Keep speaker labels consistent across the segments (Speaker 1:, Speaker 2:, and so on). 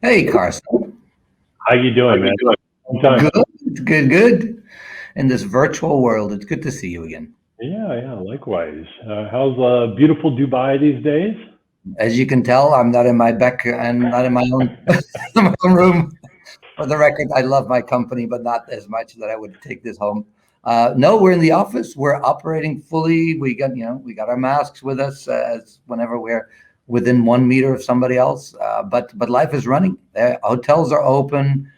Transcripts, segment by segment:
Speaker 1: Hey, Carson.
Speaker 2: How you doing, man? Long time.
Speaker 1: Good. In this virtual world, it's good to see you again.
Speaker 2: Yeah, likewise. How's beautiful Dubai these days?
Speaker 1: As you can tell, I'm not in my back and not in my own, my own room. For the record, I love my company, but not as much that I would take this home. No, we're in the office. We're operating fully. We got our masks with us as whenever we're within 1 meter of somebody else. But life is running. Hotels are open,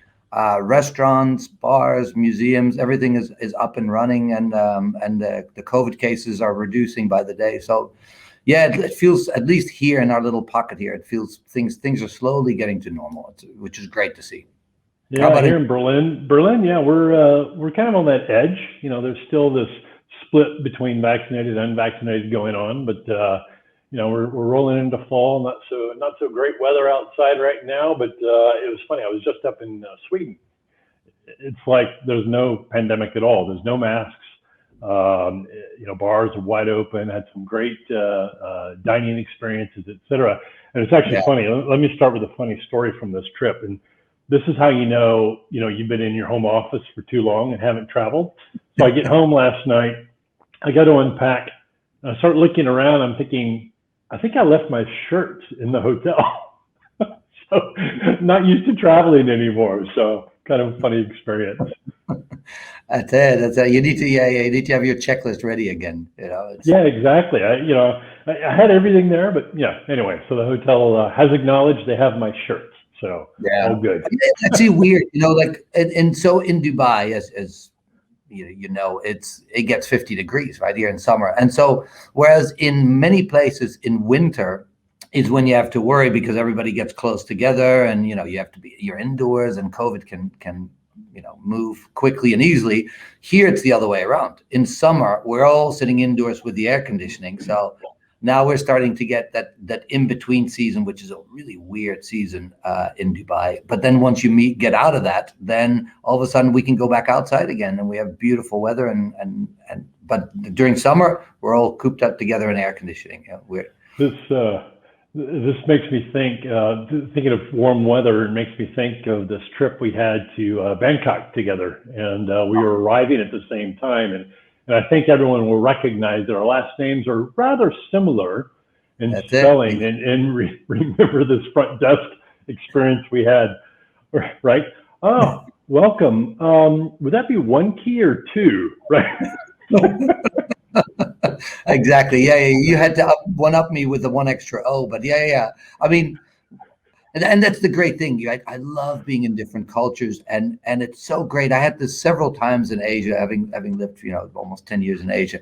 Speaker 1: restaurants, bars, museums, everything is up and running, and the COVID cases are reducing by the day. So yeah, it feels, at least here in our little pocket here, it feels things are slowly getting to normal, which is great to see. How
Speaker 2: Yeah,
Speaker 1: about
Speaker 2: here
Speaker 1: it?
Speaker 2: in Berlin, yeah, we're kind of on that edge. There's still this split between vaccinated and unvaccinated going on, but we're rolling into fall. Not so great weather outside right now, but it was funny. I was just up in Sweden. It's like there's no pandemic at all. There's no masks. Bars are wide open. Had some great dining experiences, etc. And it's actually
Speaker 1: Yeah.
Speaker 2: funny. Let me start with a funny story from this trip. And this is how you've been in your home office for too long and haven't traveled. So I get home last night. I got to unpack. I start looking around. I'm thinking, I think I left my shirt in the hotel. So not used to traveling anymore. So kind of a funny experience.
Speaker 1: That's it. That's it. You need to have your checklist ready again.
Speaker 2: Yeah, exactly. I had everything there, but yeah. Anyway, so the hotel has acknowledged they have my shirt, so
Speaker 1: Yeah.
Speaker 2: all good.
Speaker 1: It's actually weird, like, and so in Dubai, as it gets 50 degrees right here in summer, and so whereas in many places in winter is when you have to worry because everybody gets close together, and you're indoors, and COVID can move quickly and easily. Here it's the other way around. In summer, we're all sitting indoors with the air conditioning. So now we're starting to get that in-between season, which is a really weird season in Dubai. But then once you get out of that, then all of a sudden we can go back outside again, and we have beautiful weather. But during summer, we're all cooped up together in air conditioning.
Speaker 2: This this makes me think. Thinking of warm weather, it makes me think of this trip we had to Bangkok together, and we were arriving at the same time. And I think everyone will recognize that our last names are rather similar in
Speaker 1: That's
Speaker 2: spelling,
Speaker 1: it.
Speaker 2: and remember this front desk experience we had, right? Oh, welcome. Would that be one key or two, right?
Speaker 1: Exactly. Yeah. You had to one up me with the one extra O, but yeah. I mean, and that's the great thing. Right? I love being in different cultures, and it's so great. I had this several times in Asia, having lived almost 10 years in Asia,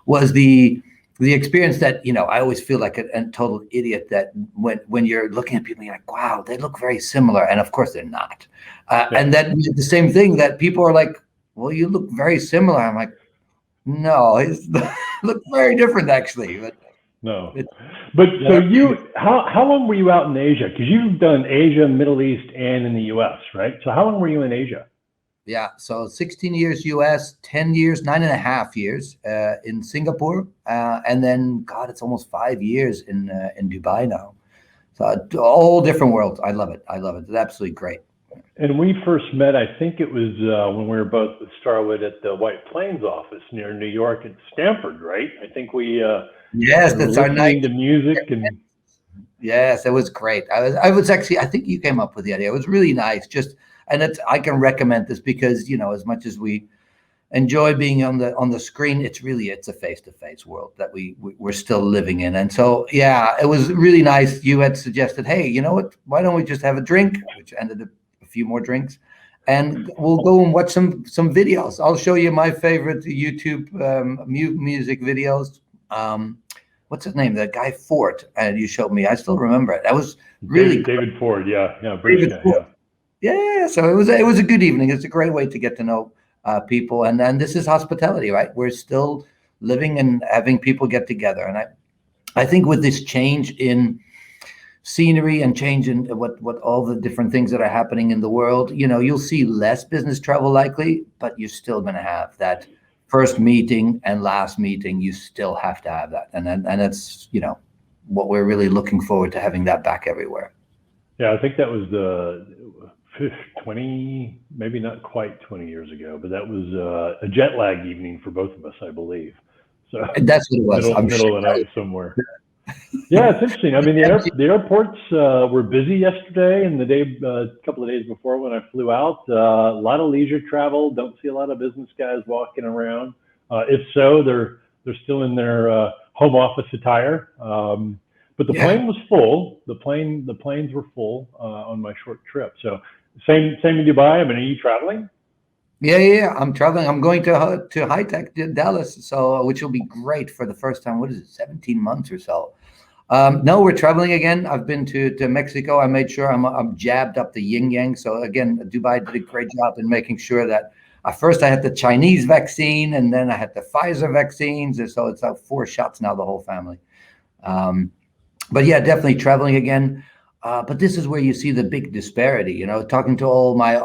Speaker 1: was the experience that I always feel like a total idiot that when you're looking at people, you're like, wow, they look very similar, and of course they're not.
Speaker 2: Yeah.
Speaker 1: And then the same thing that people are like, well, you look very similar. I'm like, no, he's look very different actually. But
Speaker 2: No.
Speaker 1: it's
Speaker 2: But so
Speaker 1: yeah,
Speaker 2: how long were you out in Asia? Because you've done Asia, Middle East, and in the U.S., right? So how long were you in Asia?
Speaker 1: yeah. So 16 years US, 10 years, 9.5 years in Singapore, and then God, it's almost 5 years in Dubai now. So a whole different world. I love it. I love it. It's absolutely great.
Speaker 2: And we first met, I think it was when we were both with Starwood at the Whiteplains office near New York at Stanford, right? I think we
Speaker 1: Yes,
Speaker 2: were
Speaker 1: that's our night.
Speaker 2: listening to music and
Speaker 1: Yes, it was great. I was actually, I think you came up with the idea. It was really nice. And I can recommend this because, as much as we enjoy being on the screen, it's a face-to-face world that we're still living in. And so, yeah, it was really nice. You had suggested, hey, you know what? Why don't we just have a drink, which ended up a few more drinks, and we'll go and watch some videos. I'll show you my favorite YouTube music videos. What's his name? That guy Fort, and you showed me. I still remember it. That was really
Speaker 2: David Ford, yeah, British
Speaker 1: David
Speaker 2: guy,
Speaker 1: Fort.
Speaker 2: yeah.
Speaker 1: Yeah. So it was a good evening. It's a great way to get to know people, and then this is hospitality, right? We're still living and having people get together, and I think with this change in scenery and change in what all the different things that are happening in the world, you'll see less business travel likely, but you're still going to have that first meeting and last meeting. You still have to have that, and that's what we're really looking forward to, having that back everywhere.
Speaker 2: Yeah, I think that was the 20, maybe not quite 20 years ago, but that was a jet lag evening for both of us, I believe. So
Speaker 1: And that's what it was. I'm
Speaker 2: middle
Speaker 1: sure.
Speaker 2: of the night somewhere. Yeah, it's interesting. I mean, the airports were busy yesterday and the day, a couple of days before when I flew out. A lot of leisure travel. Don't see a lot of business guys walking around. If so, they're still in their home office attire. But the plane was full. The planes were full on my short trip. So same in Dubai. I mean, are you traveling?
Speaker 1: Yeah. I'm traveling. I'm going to high tech Dallas, so which will be great for the first time. What is it, 17 months or so? No, we're traveling again. I've been to Mexico. I made sure I'm jabbed up the yin yang. So again, Dubai did a great job in making sure that first I had the Chinese vaccine and then I had the Pfizer vaccines. And so it's 4 shots now, the whole family. But yeah, definitely traveling again. But this is where you see the big disparity, you know, talking to all my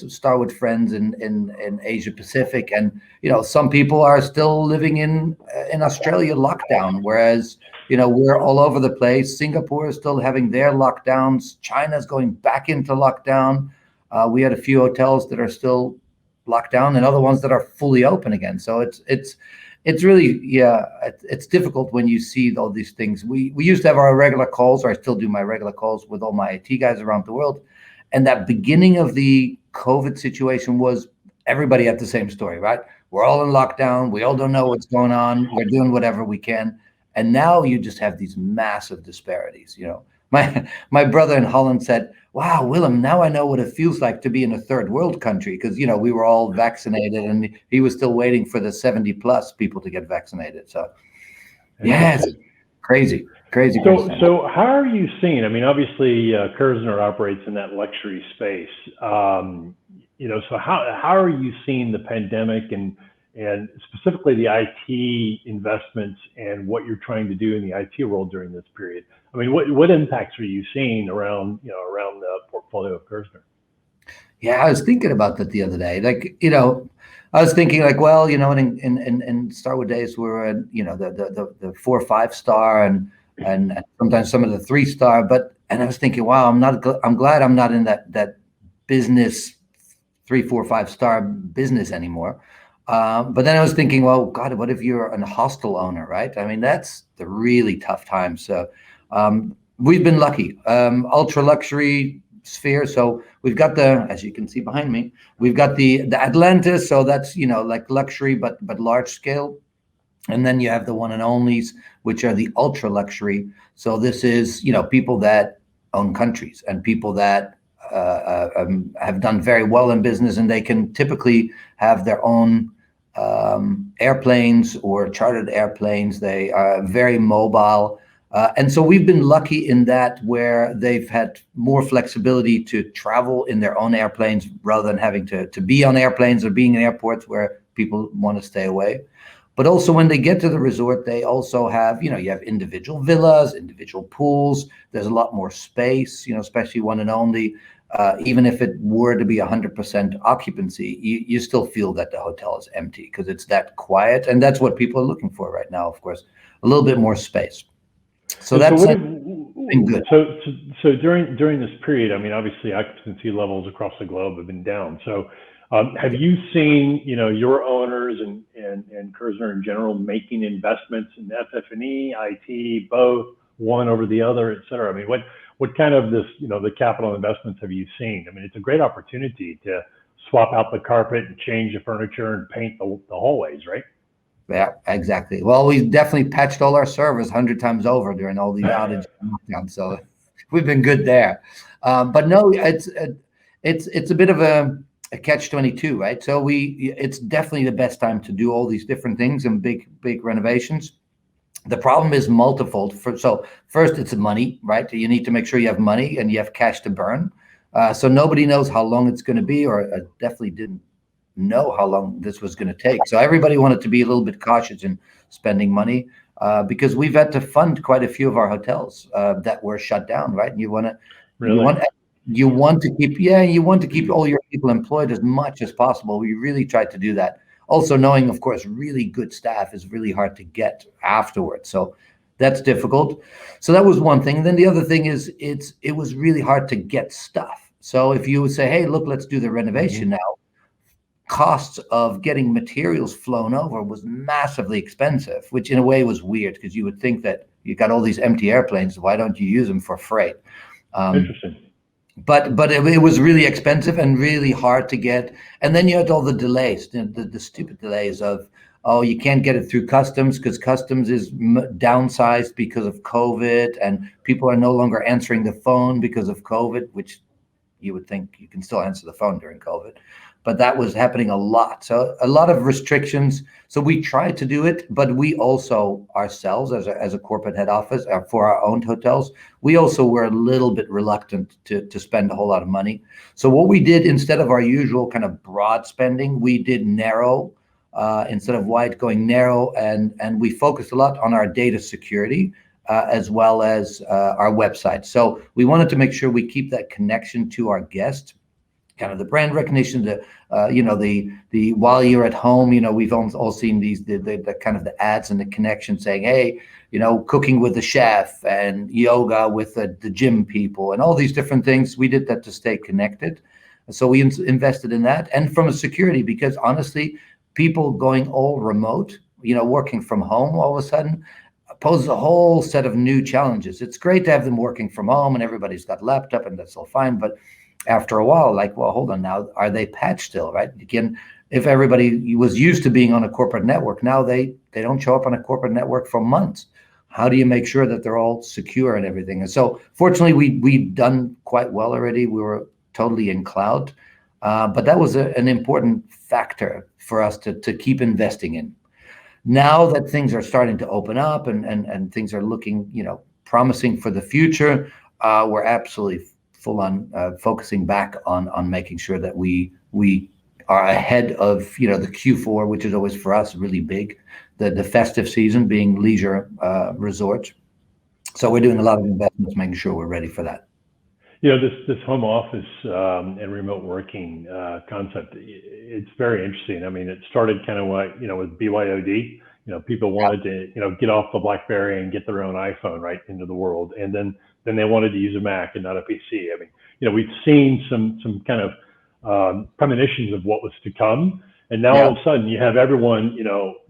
Speaker 1: Starwood friends in Asia Pacific. And, you know, some people are still living in Australia lockdown, whereas, you know, we're all over the place. Singapore is still having their lockdowns. China's going back into lockdown. We had a few hotels that are still locked down and other ones that are fully open again. So it's really, it's difficult when you see all these things. We used to have our regular calls, or I still do my regular calls with all my IT guys around the world. And that beginning of the COVID situation was everybody had the same story, right? We're all in lockdown. We all don't know what's going on. We're doing whatever we can. And now you just have these massive disparities. You know, my brother in Holland said, "Wow, Willem, now I know what it feels like to be in a third world country," because, you know, we were all vaccinated and he was still waiting for the 70 plus people to get vaccinated. So yeah, it's crazy.
Speaker 2: So how are you seeing? I mean, obviously, Kerzner operates in that luxury space. You know, so how are you seeing the pandemic and specifically the IT investments and what you're trying to do in the IT world during this period? I mean, what impacts are you seeing around the portfolio of Kerzner?
Speaker 1: Yeah, I was thinking about that the other day. Like, you know, I was thinking like, well, you know, in Starwood days, we were in, you know, the 4 or 5 star and sometimes some of the 3 star. And I was thinking, wow, I'm glad I'm not in that business 3, 4, 5 star business anymore. But then I was thinking, well, God, what if you're a hostel owner, right? I mean, that's the really tough time. So we've been lucky, ultra luxury sphere. So we've got as you can see behind me, we've got the Atlantis. So that's, you know, like luxury, but large scale. And then you have the One&Onlys, which are the ultra luxury. So this is, you know, people that own countries and people that have done very well in business, and they can typically have their own airplanes or chartered airplanes. They are very mobile. And so we've been lucky in that, where they've had more flexibility to travel in their own airplanes rather than having to be on airplanes or being in airports where people want to stay away. But also when they get to the resort, they also have, you know, you have individual villas, individual pools. There's a lot more space, you know, especially One&Only. Even if it were to be 100% occupancy, you still feel that the hotel is empty because it's that quiet. And that's what people are looking for right now, of course, a little bit more space. So that's been good.
Speaker 2: So during this period, I mean, obviously occupancy levels across the globe have been down. So have you seen, you know, your owners and Kerzner in general making investments in FF&E, IT, both, one over the other, et cetera? I mean, what kind of this, you know, the capital investments have you seen? I mean, it's a great opportunity to swap out the carpet and change the furniture and paint the hallways, right?
Speaker 1: Yeah, exactly. Well, we definitely patched all our servers 100 times over during all these outages. So we've been good there. But no, it's a bit of a catch-22, right? So it's definitely the best time to do all these different things and big renovations. The problem is multifold. So first, it's money, right? You need to make sure you have money and you have cash to burn. So nobody knows how long it's going to be, or definitely didn't know how long this was going to take. So everybody wanted to be a little bit cautious in spending money because we've had to fund quite a few of our hotels that were shut down, right? And you want to keep all your people employed as much as possible. We really tried to do that. Also knowing, of course, really good staff is really hard to get afterwards. So That's difficult. So that was one thing. And then the other thing is it was really hard to get stuff. So if you would say, hey, look, let's do the renovation now, costs of getting materials flown over was massively expensive, which in a way was weird because you would think that you got all these empty airplanes. Why don't you use them for freight?
Speaker 2: Interesting.
Speaker 1: But it was really expensive and really hard to get. And then you had all the delays, the stupid delays of, oh, you can't get it through customs because customs is downsized because of COVID, and people are no longer answering the phone because of COVID, which you would think you can still answer the phone during COVID. But that was happening a lot. So a lot of restrictions. So we tried to do it, but we also ourselves as a corporate head office for our own hotels, we also were a little bit reluctant to spend a whole lot of money. So what we did, instead of our usual kind of broad spending, we did narrow, instead of wide, going narrow, and we focused a lot on our data security, as well as our website. So we wanted to make sure we keep that connection to our guests, kind of the brand recognition, the while you're at home, we've all seen these, the kind of the ads and the connection saying, hey, cooking with the chef and yoga with the gym people and all these different things. We did that to stay connected. So we invested in that. And from a security, because honestly, people going all remote, working from home all of a sudden poses a whole set of new challenges. It's great to have them working from home and everybody's got laptop and that's all fine. But after a while, like, well, hold on now, are they patched still, right? Again, if everybody was used to being on a corporate network, now they don't show up on a corporate network for months. How do you make sure that they're all secure and everything? And so fortunately, we've done quite well already. We were totally in cloud, but that was an important factor for us to keep investing in. Now that things are starting to open up and things are looking, promising for the future, we're absolutely full on focusing back on making sure that we are ahead of the Q4, which is always for us really big, the festive season being leisure resorts. So we're doing a lot of investments, making sure we're ready for that.
Speaker 2: This home office and remote working concept, it's very interesting. I mean, it started kind of like, with BYOD. People wanted to, get off the BlackBerry and get their own iPhone right into the world. And then they wanted to use a Mac and not a PC. I mean, we've seen some kind of premonitions of what was to come. And now all of a sudden you have everyone,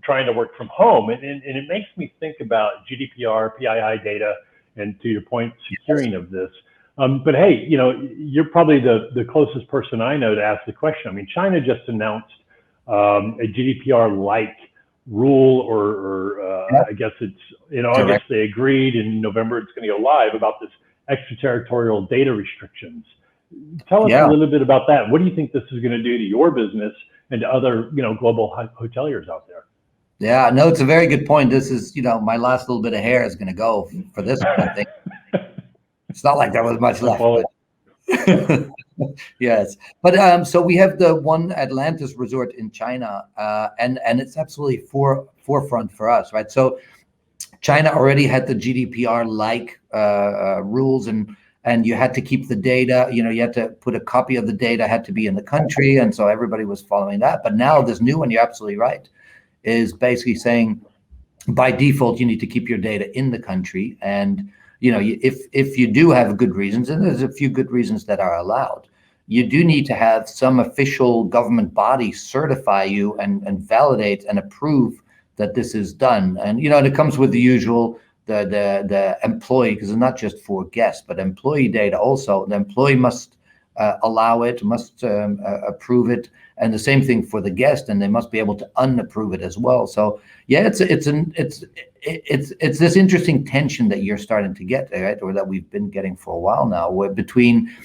Speaker 2: trying to work from home. And it makes me think about GDPR, PII data, and to your point, securing of this. But hey, you're probably the closest person I know to ask the question. I mean, China just announced a GDPR-like rule, or I guess it's in August. Correct. They agreed in November it's going to go live about this extraterritorial data restrictions. Tell us a little bit about that. What do you think this is going to do to your business and to other global hoteliers out there?
Speaker 1: Yeah, no, it's a very good point. This is my last little bit of hair is going to go for this one, I think. It's not like there was much left. But yes, but so we have the one Atlantis resort in China, and it's absolutely forefront for us, right? So China already had the GDPR-like rules, and you had to keep the data. You had to put a copy of the data had to be in the country, and so everybody was following that. But now this new one, you're absolutely right, is basically saying by default you need to keep your data in the country, and if you do have good reasons, and there's a few good reasons that are allowed, you do need to have some official government body certify you and validate and approve that this is done. And and it comes with the usual the employee, because it's not just for guests, but employee data also. The employee must allow it, must approve it, and the same thing for the guest, and they must be able to unapprove it as well. So yeah, it's this interesting tension that you're starting to get, right, or that we've been getting for a while now, where between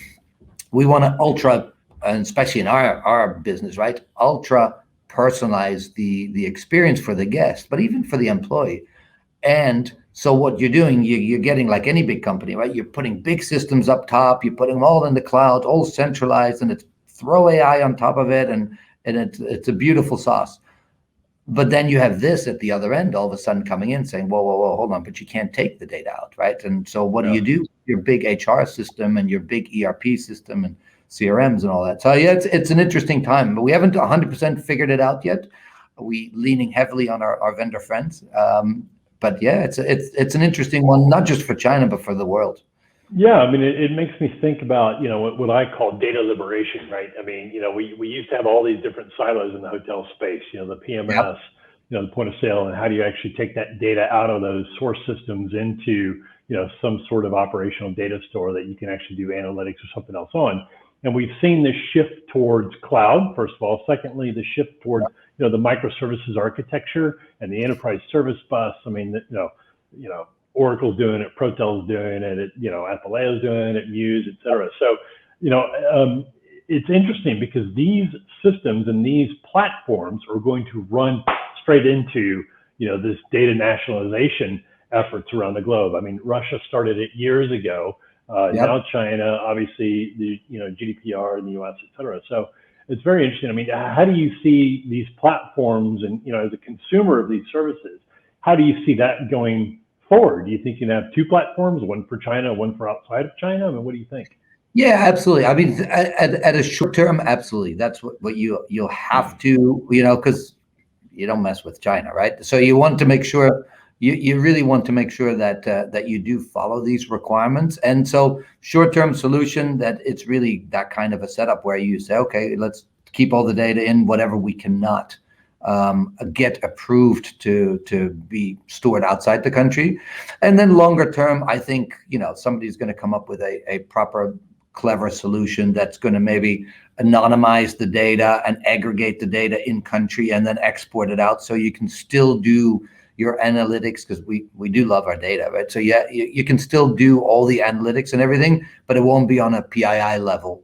Speaker 1: we want to ultra, and especially in our business, right, ultra personalize the experience for the guest, but even for the employee. And so what you're doing, you're getting, like any big company, right? You're putting big systems up top, you're putting them all in the cloud, all centralized, and it's throw AI on top of it, and it's a beautiful sauce. But then you have this at the other end, all of a sudden coming in saying, whoa, hold on, but you can't take the data out, right? And so what do you do? Your big HR system and your big ERP system and CRMs and all that. So yeah, it's an interesting time, but we haven't 100% figured it out yet. We leaning heavily on our vendor friends, but yeah, it's an interesting one, not just for China but for the world.
Speaker 2: Yeah, I mean, it makes me think about, what I call data liberation, right? I mean, we used to have all these different silos in the hotel space, the PMS,
Speaker 1: Yep.
Speaker 2: the point of sale, and how do you actually take that data out of those source systems into, some sort of operational data store that you can actually do analytics or something else on. And we've seen this shift towards cloud, first of all. Secondly, the shift towards, the microservices architecture and the enterprise service bus. I mean, Oracle's doing it, Protel's doing it, Athalea's doing it, Muse, et cetera. So, it's interesting because these systems and these platforms are going to run straight into, this data nationalization efforts around the globe. I mean, Russia started it years ago. Now China, obviously, the GDPR in the US, et cetera. So it's very interesting. I mean, how do you see these platforms and, as a consumer of these services, how do you see that going forward? Do you think you can have two platforms, one for China, one for outside of China? I mean, what do you think?
Speaker 1: Yeah, absolutely. I mean, at a short term, absolutely. That's what you'll have to, because you don't mess with China, right? So you want to make sure you really want to make sure that that you do follow these requirements. And so short-term solution, that it's really that kind of a setup where you say, okay, let's keep all the data in whatever we cannot get approved to be stored outside the country. And then longer term, I think, somebody's going to come up with a proper, clever solution that's going to maybe anonymize the data and aggregate the data in country and then export it out so you can still do your analytics, because we do love our data, right? So yeah, you can still do all the analytics and everything, but it won't be on a PII level.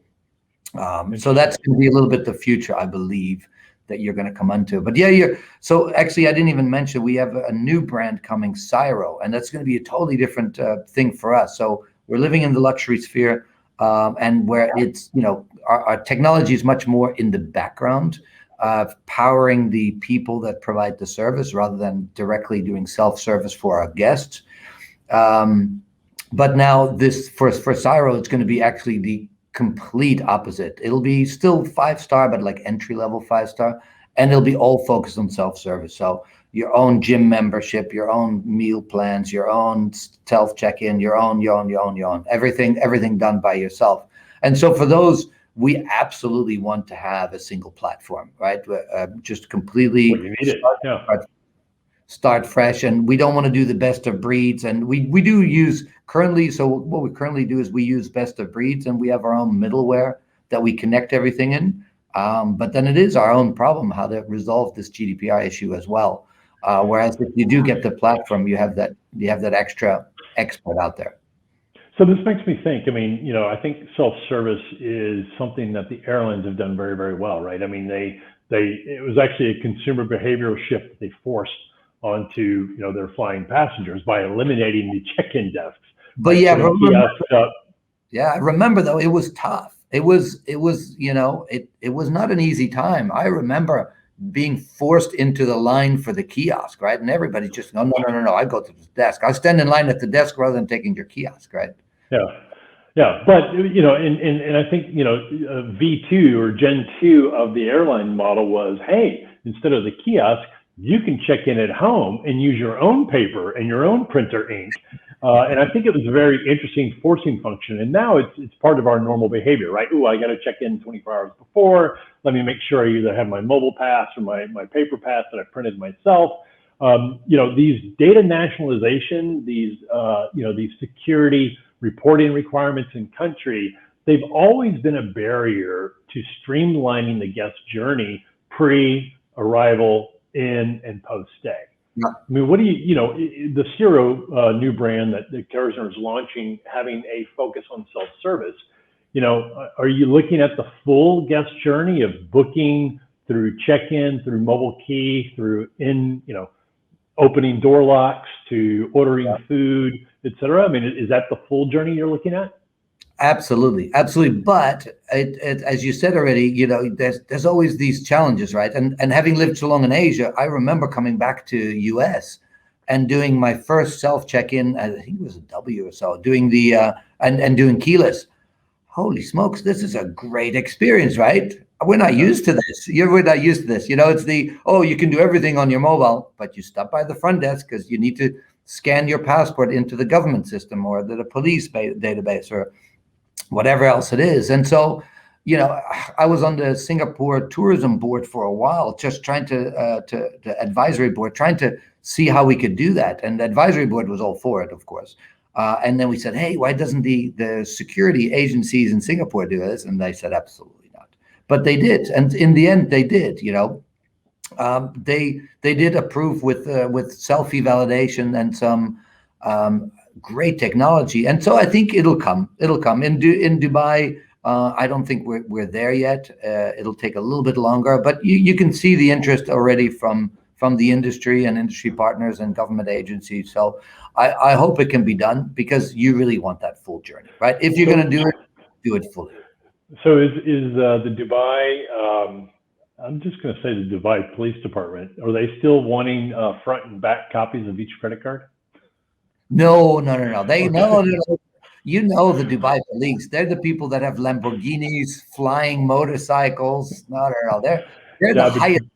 Speaker 1: So that's going to be a little bit the future, I believe, that you're going to come onto. But yeah, so actually, I didn't even mention, we have a new brand coming, Cyro, and that's going to be a totally different thing for us. So we're living in the luxury sphere, and where it's, our technology is much more in the background, powering the people that provide the service rather than directly doing self-service for our guests. But now this, for Cyro, it's going to be actually the complete opposite. It'll be still 5-star, but like entry-level 5-star, and it'll be all focused on self-service. So your own gym membership, your own meal plans, your own self check-in, your own, everything done by yourself. And so for those, we absolutely want to have a single platform, right? Just completely start fresh, and we don't want to do the best of breeds. And we do use currently, so what we currently do is we use best of breeds, and we have our own middleware that we connect everything in. But then it is our own problem how to resolve this GDPR issue as well. Whereas if you do get the platform, you have that extra expert out there.
Speaker 2: So this makes me think, I mean, I think self-service is something that the airlines have done very, very well, right? I mean, it was actually a consumer behavioral shift that they forced onto, their flying passengers by eliminating the check-in desks.
Speaker 1: But yeah, I remember though, it was tough. It was not an easy time. I remember being forced into the line for the kiosk, right? And everybody's just, no, I go to the desk. I stand in line at the desk rather than taking your kiosk, right?
Speaker 2: Yeah. But, and I think, V2 or Gen 2 of the airline model was, hey, instead of the kiosk, you can check in at home and use your own paper and your own printer ink. And I think it was a very interesting forcing function. And now it's part of our normal behavior, right? Ooh, I got to check in 24 hours before. Let me make sure I either have my mobile pass or my paper pass that I printed myself. These data nationalization, these security reporting requirements in country, they've always been a barrier to streamlining the guest journey pre-arrival, in and post-stay. Yeah. I mean, what do the Cyro new brand that Kerzner is launching, having a focus on self-service, are you looking at the full guest journey of booking through check-in, through mobile key, through opening door locks to ordering food, et cetera? I mean, is that the full journey you're looking at?
Speaker 1: Absolutely. But as you said already, there's always these challenges, right? And having lived so long in Asia, I remember coming back to US and doing my first self check-in. I think it was a W or so, doing the and doing keyless. holy smokes, this is a great experience, right? We're not used to this. We're not used to this. It's you can do everything on your mobile, but you stop by the front desk because you need to scan your passport into the government system or the police database or whatever else it is. And so, I was on the Singapore tourism board for a while, just trying to advisory board, trying to see how we could do that. And the advisory board was all for it, of course. And then we said, hey, why doesn't the security agencies in Singapore do this? And they said, absolutely not. But they did. And in the end, they did, they did approve with selfie validation and some great technology. And so I think it'll come. In Dubai. I don't think we're there yet. It'll take a little bit longer, but you can see the interest already from the industry and industry partners and government agencies. So I hope it can be done, because you really want that full journey, right? If you're going to do it fully.
Speaker 2: So is the Dubai, I'm just going to say the Dubai Police Department, are they still wanting front and back copies of each credit card?
Speaker 1: No. They no. The Dubai police, they're the people that have Lamborghinis, flying motorcycles. No. They're the highest.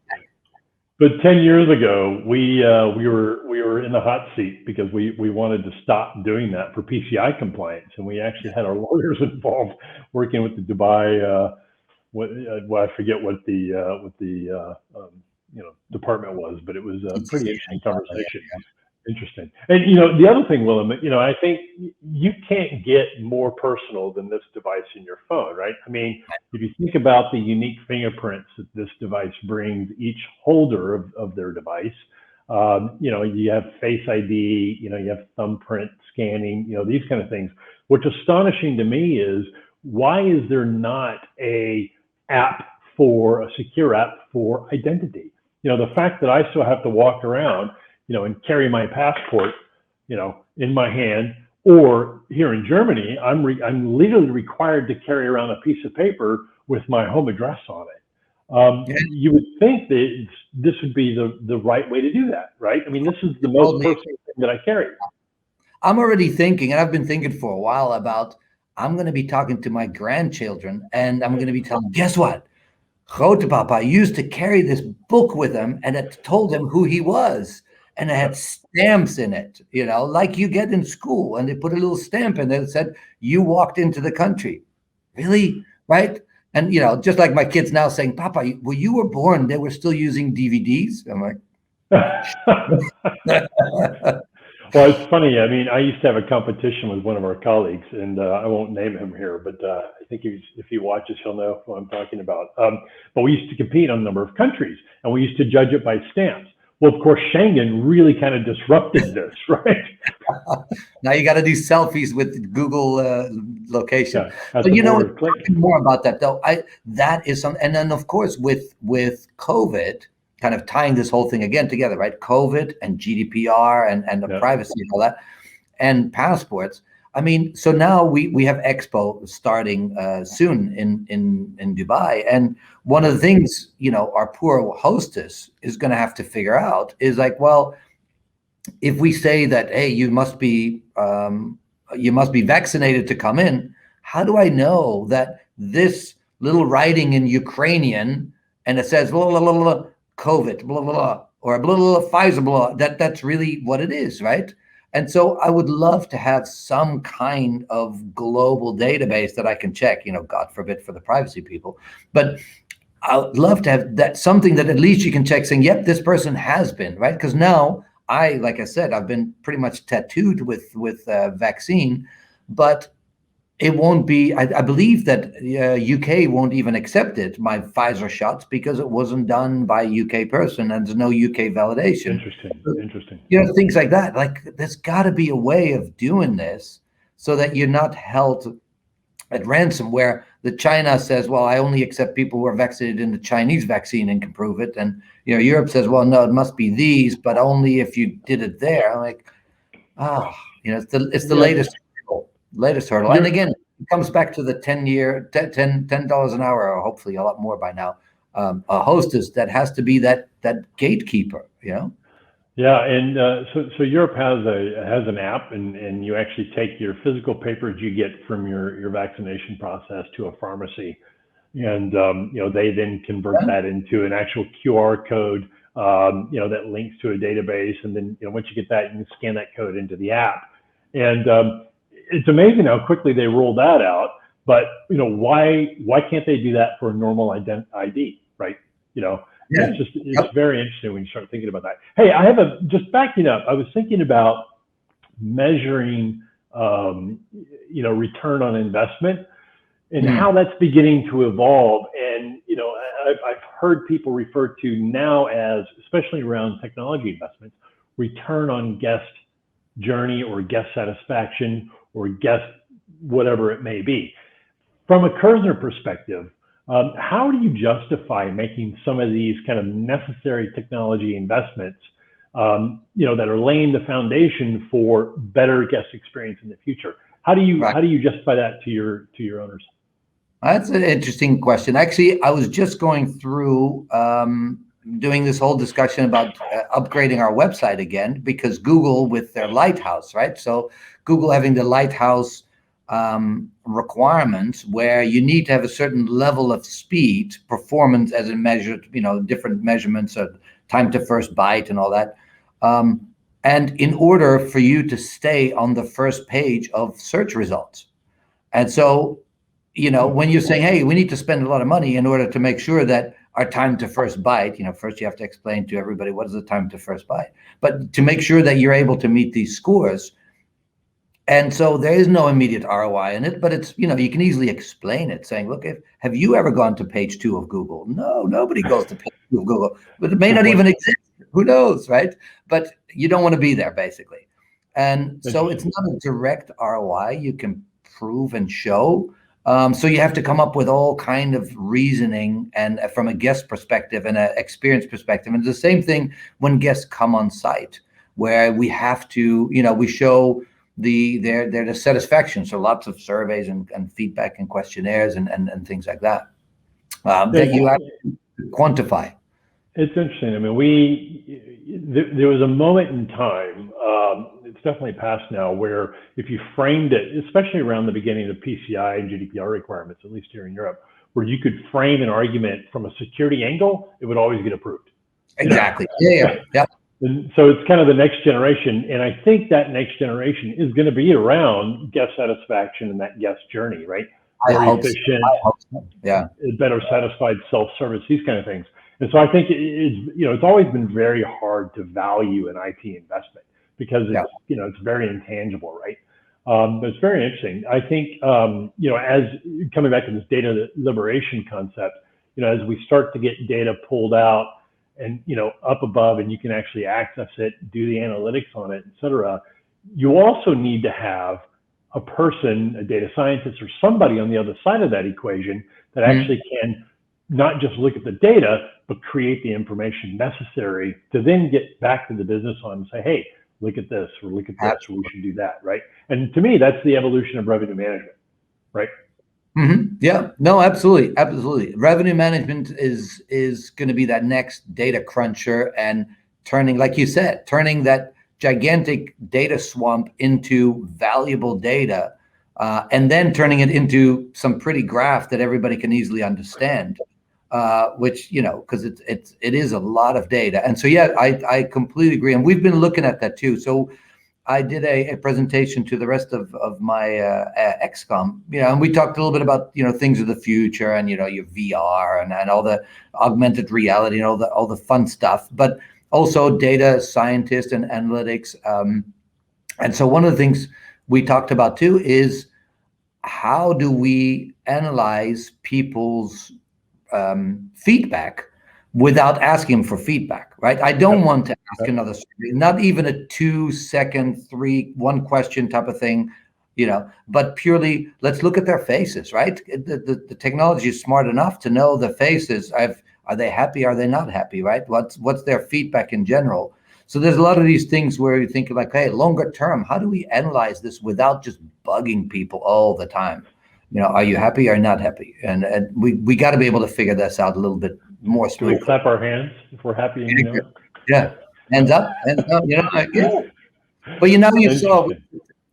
Speaker 2: But 10 years ago, we were in the hot seat because we wanted to stop doing that for PCI compliance, and we actually had our lawyers involved working with the Dubai. I forget what the department was, but it was a pretty interesting conversation.
Speaker 1: Yeah.
Speaker 2: Interesting. And, the other thing, Willem, I think you can't get more personal than this device in your phone, right? I mean, if you think about the unique fingerprints that this device brings each holder of their device, you have Face ID, you have thumbprint scanning, these kind of things. What's astonishing to me is, why is there not a secure app for identity? The fact that I still have to walk around and carry my passport, in my hand, or here in Germany, I'm legally required to carry around a piece of paper with my home address on it. You would think that this would be the right way to do that, right? I mean, this is the most personal thing that I carry.
Speaker 1: I'm already thinking, and I've been thinking for a while about, I'm going to be talking to my grandchildren, and I'm going to be telling them, guess what? Grotepapa used to carry this book with him, and it told him who he was. And it had stamps in it, like you get in school, and they put a little stamp in there that said, you walked into the country. Really? Right? And, just like my kids now saying, Papa, when you were born, they were still using DVDs. I'm like,
Speaker 2: well, it's funny. I mean, I used to have a competition with one of our colleagues, and I won't name him here, but I think if he watches, he'll know what I'm talking about. But we used to compete on a number of countries, and we used to judge it by stamps. Well, of course, Schengen really kind of disrupted this, right?
Speaker 1: Now you got to do selfies with Google location.
Speaker 2: Yeah,
Speaker 1: but talking more about that though, that is something. And then of course with COVID, kind of tying this whole thing again together, right? COVID and GDPR and the privacy and all that, and passports. I mean, so now we have Expo starting soon in Dubai, and one of the things our poor hostess is going to have to figure out is like, well, if we say that, hey, you must be vaccinated to come in, how do I know that this little writing in Ukrainian and it says blah blah blah, blah COVID blah blah blah or blah blah blah Pfizer blah, that's really what it is, right? And so I would love to have some kind of global database that I can check, God forbid for the privacy people. But I would love to have that, something that at least you can check saying, yep, this person has been, right? Because now like I said, I've been pretty much tattooed with vaccine, but it won't be, I believe that UK won't even accept it, my Pfizer shots, because it wasn't done by a UK person and there's no UK validation.
Speaker 2: Interesting.
Speaker 1: Things like that. Like, there's got to be a way of doing this so that you're not held at ransom, where the China says, well, I only accept people who are vaccinated in the Chinese vaccine and can prove it. And, Europe says, well, no, it must be these, but only if you did it there. I'm like, it's the latest hurdle. And again, it comes back to the $10 an hour, or hopefully a lot more by now, a hostess that has to be that gatekeeper,
Speaker 2: Yeah, and so Europe has an app, and you actually take your physical papers you get from your vaccination process to a pharmacy, and they then convert that into an actual QR code, that links to a database, and then once you get that, you can scan that code into the app, and it's amazing how quickly they roll that out. But why can't they do that for a normal ID, right?
Speaker 1: Yeah.
Speaker 2: It's very interesting when you start thinking about that. Hey, just backing up, I was thinking about measuring, return on investment and how that's beginning to evolve. And, I've heard people refer to now as, especially around technology investments, return on guest journey or guest satisfaction or guest whatever it may be. From a Kerzner perspective, how do you justify making some of these kind of necessary technology investments, that are laying the foundation for better guest experience in the future? How do you justify that to your owners?
Speaker 1: That's an interesting question. Actually, I was just going through doing this whole discussion about upgrading our website again, because Google with their Lighthouse, right? So Google having the Lighthouse requirements where you need to have a certain level of speed, performance as in measured, different measurements of time to first byte and all that. And in order for you to stay on the first page of search results. And so, when you're saying, hey, we need to spend a lot of money in order to make sure that our time to first byte, first you have to explain to everybody what is the time to first byte, but to make sure that you're able to meet these scores. And so there is no immediate ROI in it, but it's, you can easily explain it saying, look, have you ever gone to page 2 of Google? No, nobody goes to page 2 of Google, but it may not even exist. Who knows, right? But you don't want to be there, basically. And so it's not a direct ROI you can prove and show. So you have to come up with all kind of reasoning and from a guest perspective and an experience perspective. And it's the same thing when guests come on site, where we have to, we show their satisfaction. So lots of surveys and feedback and questionnaires and things like that, that you have to quantify.
Speaker 2: It's interesting. I mean, there was a moment in time, it's definitely past now, where if you framed it, especially around the beginning of PCI and GDPR requirements, at least here in Europe, where you could frame an argument from a security angle, it would always get approved.
Speaker 1: Exactly. Yeah.
Speaker 2: And so it's kind of the next generation. And I think that next generation is going to be around guest satisfaction and that guest journey, right? More efficient,
Speaker 1: yeah,
Speaker 2: better satisfied self-service, these kind of things. And so I think it's always been very hard to value an IT investment because it's very intangible, right? But it's very interesting. I think, as coming back to this data liberation concept, as we start to get data pulled out and, up above, and you can actually access it, do the analytics on it, et cetera, you also need to have a person, a data scientist, or somebody on the other side of that equation that actually can not just look at the data, but create the information necessary to then get back to the business on and say, hey, look at this, or look at this, or we should do that, right? And to me, that's the evolution of revenue management, right?
Speaker 1: Yeah, no, absolutely. Revenue management is going to be that next data cruncher and turning, like you said, turning that gigantic data swamp into valuable data, and then turning it into some pretty graph that everybody can easily understand. Which, because it is a lot of data. And so, yeah, I completely agree. And we've been looking at that too. So I did a presentation to the rest of my XCOM, and we talked a little bit about, things of the future and, your VR and all the augmented reality and all the fun stuff, but also data scientists and analytics. And so one of the things we talked about too is how do we analyze people's feedback without asking for feedback, right? I don't want to ask another survey, not even a 2-second, one question type of thing, but purely let's look at their faces, right? The technology is smart enough to know the faces. Are they happy? Are they not happy, right? What's their feedback in general? So there's a lot of these things where you think like, hey, longer term, how do we analyze this without just bugging people all the time? Are you happy or not happy? And we got to be able to figure this out a little bit more smoothly.
Speaker 2: Do we clap our hands if we're happy?
Speaker 1: Yeah. Hands up, like, yeah. But you saw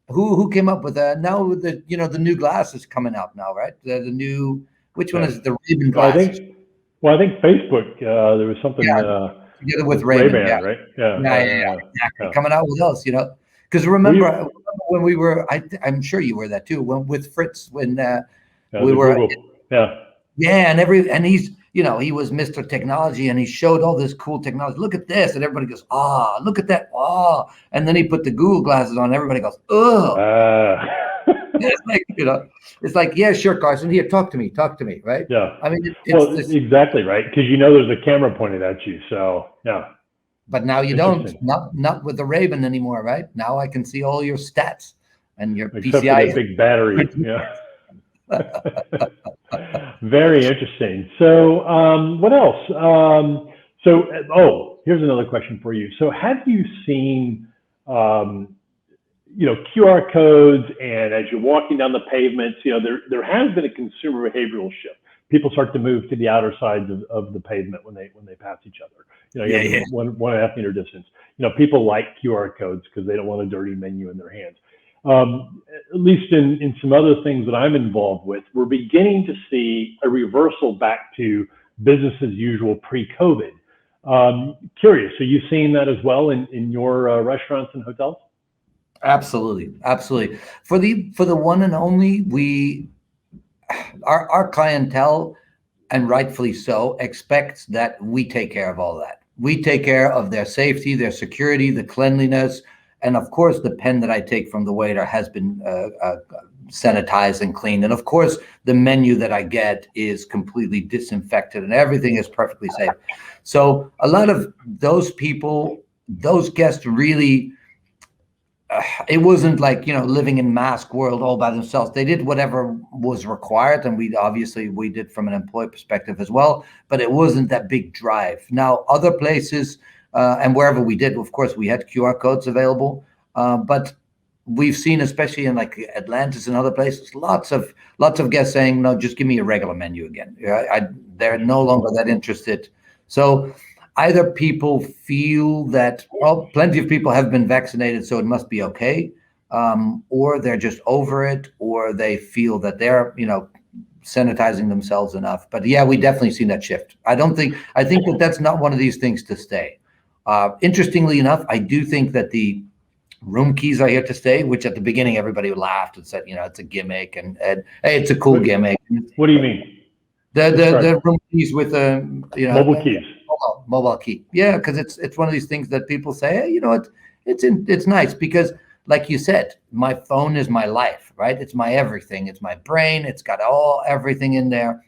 Speaker 1: who came up with that. Now with the new glasses coming out now, right? The new, which one is it? The Ray-Ban glasses?
Speaker 2: I think Facebook, there was something
Speaker 1: together with Ray-Ban, yeah.
Speaker 2: Right?
Speaker 1: Exactly. Coming out with us, because remember when we were, I'm sure you were that too, with Fritz, when we were,
Speaker 2: Google.
Speaker 1: and he's, he was Mr. Technology, and he showed all this cool technology. Look at this, and everybody goes, look at that, and then he put the Google glasses on, and everybody goes, ugh. It's like, yeah, sure, Carson, here, talk to me, right?
Speaker 2: Yeah.
Speaker 1: I mean,
Speaker 2: exactly, right, because there's a camera pointed at you, so yeah.
Speaker 1: But now you don't, not with the Ray-Ban anymore, right? Now I can see all your stats and your
Speaker 2: Except
Speaker 1: PCI.
Speaker 2: For that big battery, yeah. Very interesting. So what else? Here's another question for you. So have you seen, QR codes, and as you're walking down the pavements, there has been a consumer behavioral shift. People start to move to the outer sides of the pavement when they pass each other. You have 1.5 meter distance. People like QR codes because they don't want a dirty menu in their hands. At least in some other things that I'm involved with, we're beginning to see a reversal back to business as usual pre-COVID. Curious, are you seeing that as well in your restaurants and hotels?
Speaker 1: Absolutely. For the One&Only, our clientele, and rightfully so, expects that we take care of all that. We take care of their safety, their security, the cleanliness, and of course, the pen that I take from the waiter has been sanitized and cleaned. And of course, the menu that I get is completely disinfected and everything is perfectly safe. So a lot of those people, those guests really, it wasn't like, living in mask world all by themselves. They did whatever was required. And we did from an employee perspective as well, but it wasn't that big drive. Now, other places, and wherever we did, of course, we had QR codes available. But we've seen, especially in like Atlantis and other places, lots of guests saying, no, just give me a regular menu again. They're no longer that interested. So either people feel that, plenty of people have been vaccinated, so it must be okay, or they're just over it, or they feel that they're, sanitizing themselves enough. But yeah, we definitely seen that shift. I think that that's not one of these things to stay. Interestingly enough, I do think that the room keys are here to stay, which at the beginning everybody laughed and said, it's a gimmick, and hey, it's a cool gimmick.
Speaker 2: What do you mean?
Speaker 1: The room keys with
Speaker 2: mobile keys.
Speaker 1: Mobile key. Yeah, because it's one of these things that people say, hey, it's nice because, like you said, my phone is my life, right? It's my everything. It's my brain. It's got everything in there.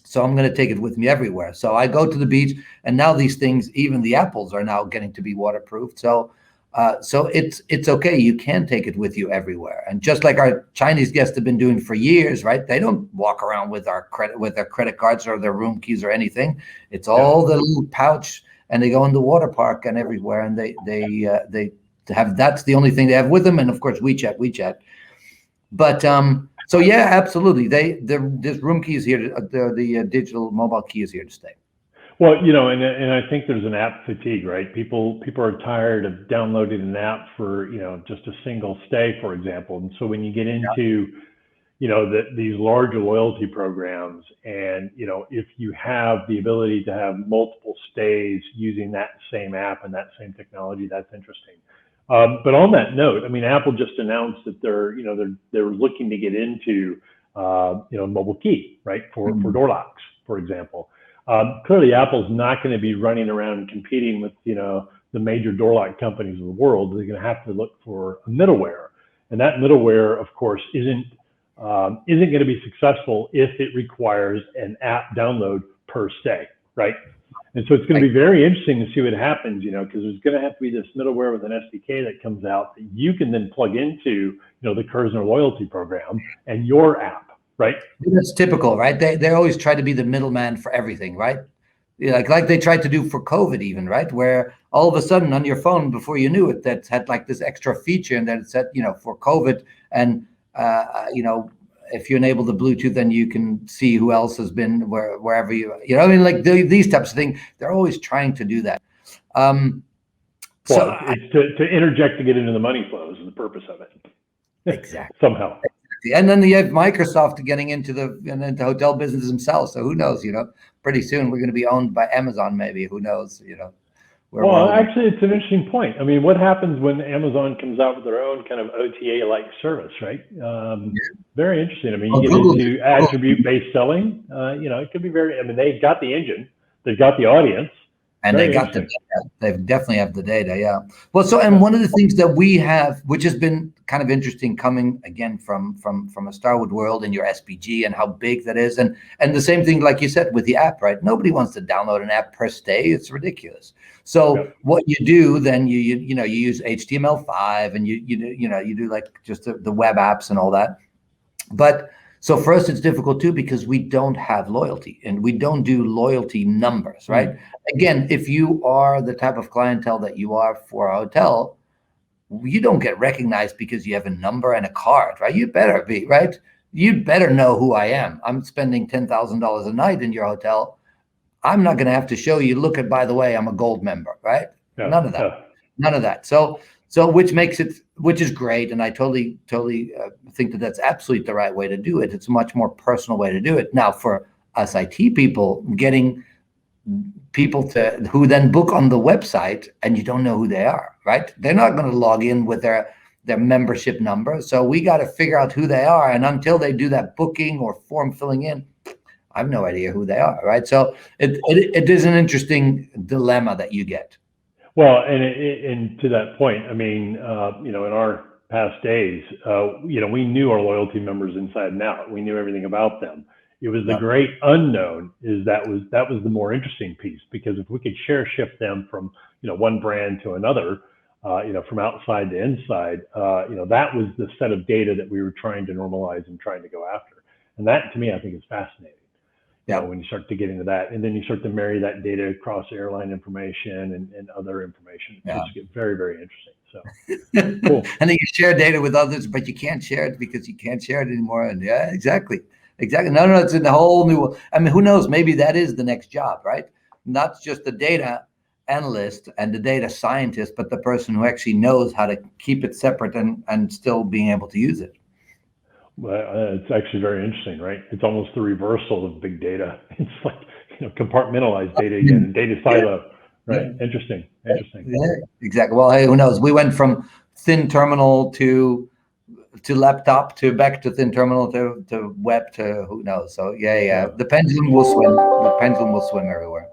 Speaker 1: So I'm going to take it with me everywhere. So I go to the beach, and now these things, even the apples, are now getting to be waterproof. So it's okay. You can take it with you everywhere. And just like our Chinese guests have been doing for years, right? They don't walk around with their credit cards or their room keys or anything. It's all the little pouch, and they go in the water park and everywhere, and they have, that's the only thing they have with them. And of course, WeChat. But so yeah, absolutely. This room key is here. The digital mobile key is here to stay.
Speaker 2: Well, and I think there's an app fatigue, right? People are tired of downloading an app for, just a single stay, for example. And so when you get into, these larger loyalty programs, and, if you have the ability to have multiple stays using that same app and that same technology, that's interesting. But on that note, I mean, Apple just announced that they're looking to get into, mobile key, right? For door locks, for example. Clearly, Apple's not going to be running around competing with, the major door lock companies of the world. They're going to have to look for a middleware, and that middleware, of course, isn't going to be successful if it requires an app download per stay, right? And so it's going to be very interesting to see what happens, because there's going to have to be this middleware with an SDK that comes out that you can then plug into, the Kerzner loyalty program and your app. Right.
Speaker 1: That's typical, right? They always try to be the middleman for everything, right? Like they tried to do for COVID even, right? Where all of a sudden on your phone, before you knew it, that had like this extra feature, and that it said, for COVID, and if you enable the Bluetooth, then you can see who else has been wherever like these types of things. They're always trying to do that.
Speaker 2: Well, it's to interject to get into the money flows is the purpose of it.
Speaker 1: Exactly.
Speaker 2: Somehow.
Speaker 1: And then you have Microsoft getting into the hotel business themselves. So who knows? Pretty soon we're going to be owned by Amazon. Maybe, who knows?
Speaker 2: Well, actually, it's an interesting point. I mean, what happens when Amazon comes out with their own kind of OTA-like service, right? Very interesting. I mean, you get into attribute-based selling. It could be very. I mean, they've got the engine, they've got the audience,
Speaker 1: and they got the data. They definitely have the data. Yeah. Well, and one of the things that we have, which has been kind of interesting, coming again from a Starwood world and your SPG and how big that is, and the same thing, like you said, with the app, right? Nobody wants to download an app per stay. It's ridiculous. So what you do then, you use HTML5 and you do like just the web apps and all that. But so for us, it's difficult too, because we don't have loyalty and we don't do loyalty numbers, right? Mm-hmm. Again, if you are the type of clientele that you are for a hotel, you don't get recognized because you have a number and a card, right? You better be, right? You'd better know who I am. I'm spending $10,000 a night in your hotel. I'm not going to have to show you, look at, by the way, I'm a gold member, right? Yeah, none of that. Yeah. None of that. So which is great. And I totally think that that's absolutely the right way to do it. It's a much more personal way to do it. Now, for us IT people, getting people who then book on the website and you don't know who they are, right? They're not going to log in with their membership number. So we got to figure out who they are. And until they do that booking or form filling in, I have no idea who they are, right? So it is an interesting dilemma that you get.
Speaker 2: Well, and to that point, I mean, in our past days, we knew our loyalty members inside and out. We knew everything about them. It was the great unknown. That was the more interesting piece, because if we could share shift them from one brand to another, from outside to inside, that was the set of data that we were trying to normalize and trying to go after. And that, to me, I think is fascinating. Yeah, when you start to get into that, and then you start to marry that data across airline information and other information, it starts to get very, very interesting. So cool.
Speaker 1: And then you share data with others, but you can't share it because you can't share it anymore. And yeah, exactly. No, it's in a whole new. I mean, who knows? Maybe that is the next job, right? Not just the data analyst and the data scientist, but the person who actually knows how to keep it separate and still being able to use it.
Speaker 2: Well, it's actually very interesting, right? It's almost the reversal of big data. It's like compartmentalized data again, data silo, right? Yeah. Interesting.
Speaker 1: Yeah, exactly. Well, hey, who knows? We went from thin terminal to laptop to back to thin terminal to web to who knows. So yeah. The pendulum will swim. The pendulum will swim everywhere.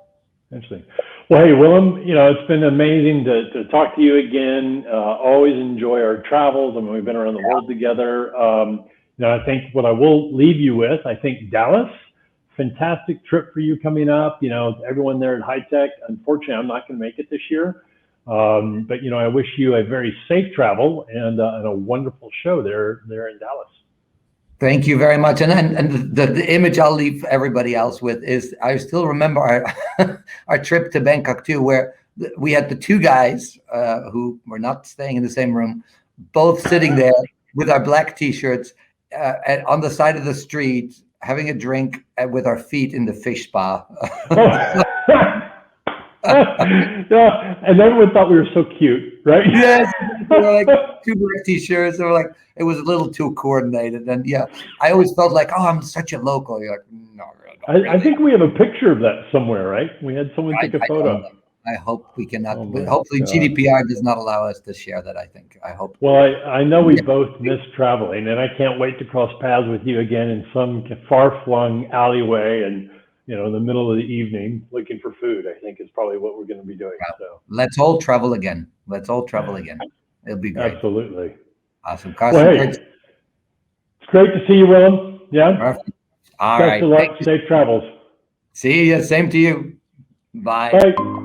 Speaker 2: Interesting. Well, hey, Willem, it's been amazing to talk to you again. Always enjoy our travels. I mean, we've been around the world together. I think what I will leave you with, I think Dallas, fantastic trip for you coming up. Everyone there at High Tech. Unfortunately, I'm not going to make it this year. But I wish you a very safe travel and a wonderful show there in Dallas.
Speaker 1: Thank you very much. And the image I'll leave everybody else with is, I still remember our trip to Bangkok too, where we had the two guys who were not staying in the same room, both sitting there with our black T-shirts on the side of the street, having a drink with our feet in the fish spa.
Speaker 2: And everyone thought we were so cute, right?
Speaker 1: Yes, we were like two black T-shirts. They were like, it was a little too coordinated. And yeah, I always felt like, oh, I'm such a local. You're like, no, really.
Speaker 2: I think we have a picture of that somewhere, right? We had someone take a photo.
Speaker 1: I hope we cannot. Hopefully, God. GDPR does not allow us to share that. I hope.
Speaker 2: Well, I know we both miss traveling, and I can't wait to cross paths with you again in some far-flung alleyway and in the middle of the evening looking for food. I think is probably what we're going to be doing. So
Speaker 1: let's all travel again. It'll be great.
Speaker 2: Absolutely.
Speaker 1: Awesome, Carson.
Speaker 2: Well, hey, it's great to see you, Willem. Yeah.
Speaker 1: Perfect. All right.
Speaker 2: Best of luck. Safe travels.
Speaker 1: See you. Same to you. Bye.
Speaker 2: Bye.